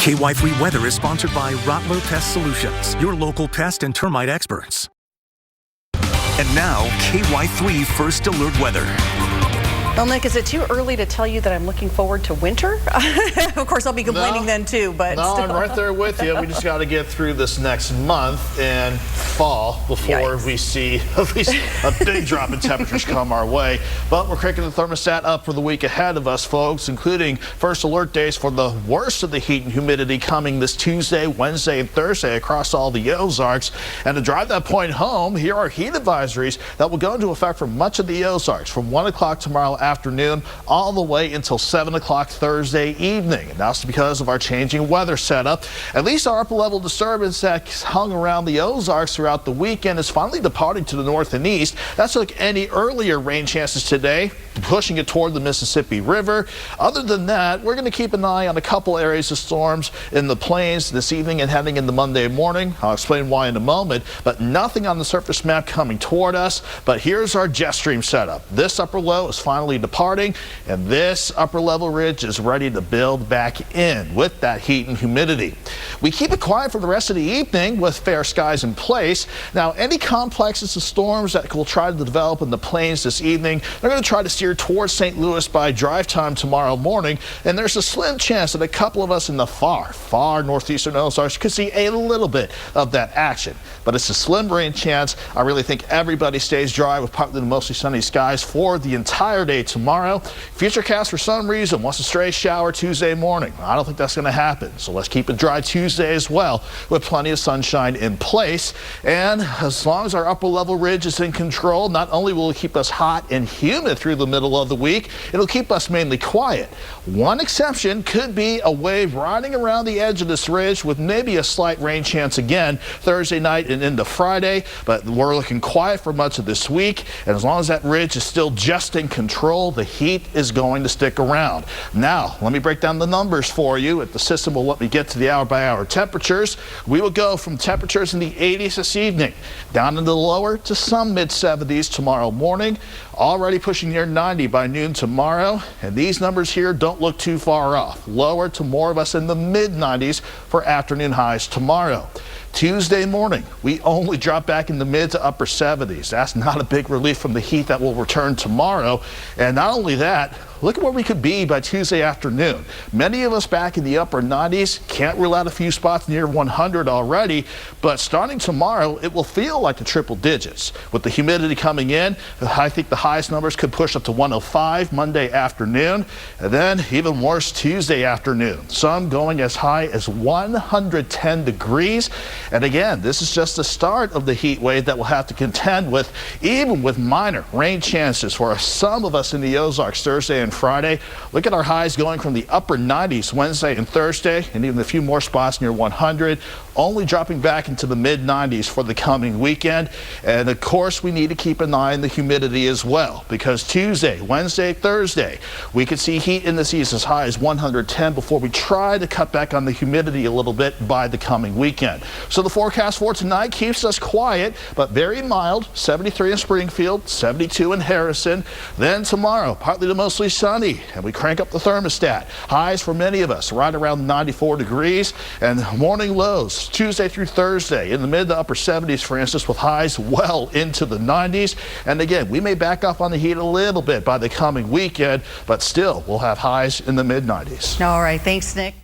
KY3 Weather is sponsored by Rotlow Pest Solutions, your local pest and termite experts. And now, KY3 First Alert Weather. Well, Nick, is it too early to tell you that I'm looking forward to winter? Of course, I'll be complaining then too, but no, still. I'm right there with you. We just got to get through this next month and fall before we see at least a big drop in temperatures come our way. But we're cranking the thermostat up for the week ahead of us, folks, including first alert days for the worst of the heat and humidity coming this Tuesday, Wednesday, and Thursday across all the Ozarks. And to drive that point home, here are heat advisories that will go into effect for much of the Ozarks from 1 o'clock tomorrow afternoon all the way until 7 o'clock Thursday evening. And that's because of our changing weather setup. At least our upper level disturbance that hung around the Ozarks throughout the weekend is finally departing to the north and east. That took any earlier rain chances today, pushing it toward the Mississippi River. Other than that, we're going to keep an eye on a couple areas of storms in the plains this evening and heading into Monday morning. I'll explain why in a moment, but nothing on the surface map coming toward us. But here's our jet stream setup. This upper low is finally departing, and this upper level ridge is ready to build back in with that heat and humidity. We keep it quiet for the rest of the evening with fair skies in place. Now, any complexes of storms that will try to develop in the plains this evening, they're going to try to steer towards St. Louis by drive time tomorrow morning, and there's a slim chance that a couple of us in the far northeastern Ozarks could see a little bit of that action. But it's a slim rain chance. I really think everybody stays dry with partly to mostly sunny skies for the entire day tomorrow. Futurecast for some reason wants a stray shower Tuesday morning. I don't think that's going to happen. So let's keep it dry Tuesday as well with plenty of sunshine in place. And as long as our upper level ridge is in control, not only will it keep us hot and humid through the middle of the week, it'll keep us mainly quiet. One exception could be a wave riding around the edge of this ridge with maybe a slight rain chance again Thursday night and into Friday. But we're looking quiet for much of this week. And as long as that ridge is still just in control, the heat is going to stick around. Now, let me break down the numbers for you. If the system will let me get to the hour-by-hour temperatures, we will go from temperatures in the 80s this evening down into the lower to some mid-70s tomorrow morning, already pushing near 90 by noon tomorrow. And these numbers here don't look too far off. Lower to more of us in the mid-90s for afternoon highs tomorrow. Tuesday morning, we only drop back in the mid to upper 70s. That's not a big relief from the heat that will return tomorrow. And not only that, look at where we could be by Tuesday afternoon. Many of us back in the upper 90s, can't rule out a few spots near 100 already, but starting tomorrow, it will feel like the triple digits. With the humidity coming in, I think the highest numbers could push up to 105 Monday afternoon, and then even worse Tuesday afternoon. Some going as high as 110 degrees. And again, this is just the start of the heat wave that we'll have to contend with, even with minor rain chances for some of us in the Ozarks Thursday and Friday. Look at our highs going from the upper 90s Wednesday and Thursday, and even a few more spots near 100, only dropping back into the mid 90s for the coming weekend. And of course, we need to keep an eye on the humidity as well, because Tuesday, Wednesday, Thursday, we could see heat indices as high as 110 before we try to cut back on the humidity a little bit by the coming weekend. So the forecast for tonight keeps us quiet, but very mild. 73 in Springfield, 72 in Harrison. Then tomorrow, partly to mostly sunny, and we crank up the thermostat. Highs for many of us right around 94 degrees, and morning lows Tuesday through Thursday in the mid to upper 70s, for instance, with highs well into the 90s. And again, we may back off on the heat a little bit by the coming weekend, but still we'll have highs in the mid 90s. All right, thanks, Nick.